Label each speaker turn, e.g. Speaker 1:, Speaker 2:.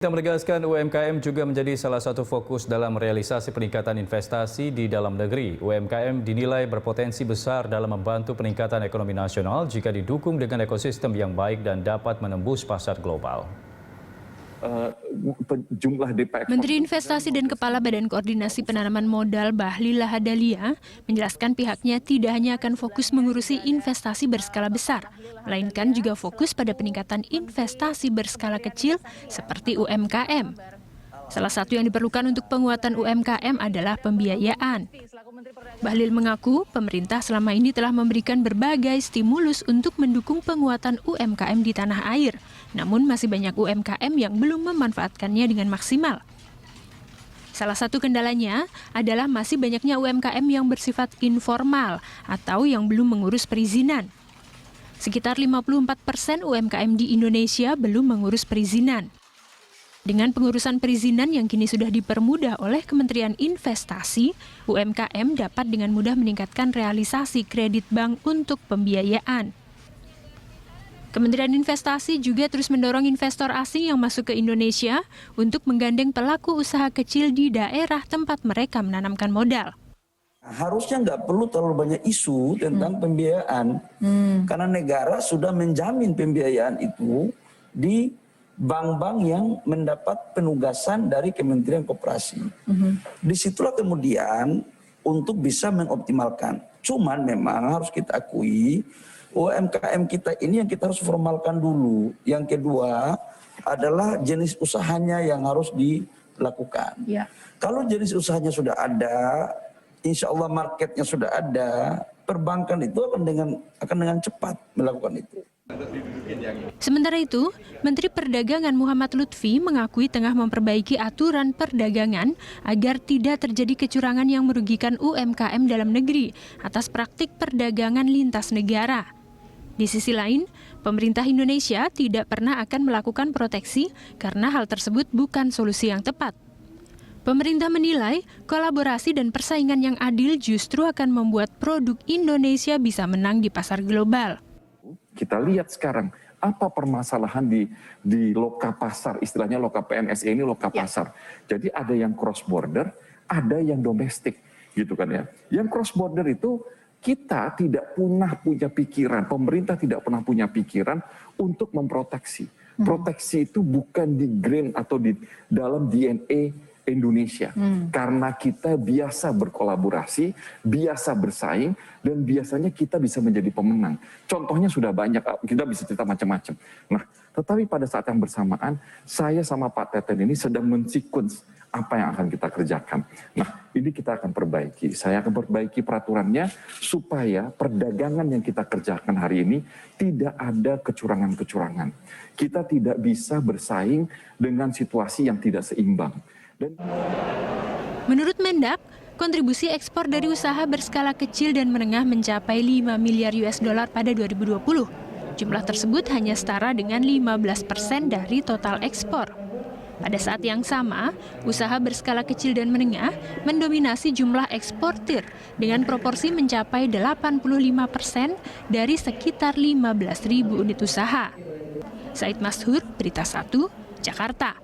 Speaker 1: Kita menegaskan UMKM juga menjadi salah satu fokus dalam realisasi peningkatan investasi di dalam negeri. UMKM dinilai berpotensi besar dalam membantu peningkatan ekonomi nasional jika didukung dengan ekosistem yang baik dan dapat menembus pasar global.
Speaker 2: Menteri Investasi dan Kepala Badan Koordinasi Penanaman Modal Bahlil Lahadalia menjelaskan pihaknya tidak hanya akan fokus mengurusi investasi berskala besar, melainkan juga fokus pada peningkatan investasi berskala kecil seperti UMKM. Salah satu yang diperlukan untuk penguatan UMKM adalah pembiayaan. Bahlil mengaku pemerintah selama ini telah memberikan berbagai stimulus untuk mendukung penguatan UMKM di tanah air. Namun masih banyak UMKM yang belum memanfaatkannya dengan maksimal. Salah satu kendalanya adalah masih banyaknya UMKM yang bersifat informal atau yang belum mengurus perizinan. Sekitar 54% UMKM di Indonesia belum mengurus perizinan. Dengan pengurusan perizinan yang kini sudah dipermudah oleh Kementerian Investasi, UMKM dapat dengan mudah meningkatkan realisasi kredit bank untuk pembiayaan. Kementerian Investasi juga terus mendorong investor asing yang masuk ke Indonesia untuk menggandeng pelaku usaha kecil di daerah tempat mereka menanamkan modal.
Speaker 3: Harusnya nggak perlu terlalu banyak isu tentang pembiayaan, karena negara sudah menjamin pembiayaan itu di bank-bank yang mendapat penugasan dari Kementerian Koperasi. Disitulah kemudian untuk bisa mengoptimalkan. Cuman memang harus kita akui, UMKM kita ini yang kita harus formalkan dulu. Yang kedua adalah jenis usahanya yang harus dilakukan. Ya. Kalau jenis usahanya sudah ada, insya Allah marketnya sudah ada, perbankan itu akan dengan cepat melakukan itu.
Speaker 2: Sementara itu, Menteri Perdagangan Muhammad Lutfi mengakui tengah memperbaiki aturan perdagangan agar tidak terjadi kecurangan yang merugikan UMKM dalam negeri atas praktik perdagangan lintas negara. Di sisi lain, pemerintah Indonesia tidak pernah akan melakukan proteksi karena hal tersebut bukan solusi yang tepat. Pemerintah menilai kolaborasi dan persaingan yang adil justru akan membuat produk Indonesia bisa menang di pasar global.
Speaker 4: Kita lihat sekarang apa permasalahan di loka pasar, istilahnya loka PMSE ini loka pasar. Jadi ada yang cross border, ada yang domestik, gitu kan ya. Yang cross border itu kita tidak pernah punya pikiran, pemerintah tidak pernah punya pikiran untuk memproteksi. Proteksi itu bukan di grain atau di dalam DNA Indonesia. Karena kita biasa berkolaborasi, biasa bersaing, dan biasanya kita bisa menjadi pemenang. Contohnya sudah banyak, kita bisa cerita macam-macam. Nah, tetapi pada saat yang bersamaan, saya sama Pak Teten ini sedang mensequence apa yang akan kita kerjakan. Nah, ini kita akan perbaiki. Saya akan perbaiki peraturannya supaya perdagangan yang kita kerjakan hari ini tidak ada kecurangan-kecurangan. Kita tidak bisa bersaing dengan situasi yang tidak seimbang.
Speaker 2: Menurut Mendak, kontribusi ekspor dari usaha berskala kecil dan menengah mencapai 5 miliar US dollar pada 2020. Jumlah tersebut hanya setara dengan 15% dari total ekspor. Pada saat yang sama, usaha berskala kecil dan menengah mendominasi jumlah eksportir dengan proporsi mencapai 85% dari sekitar 15.000 unit usaha. Said Mashur, Berita 1, Jakarta.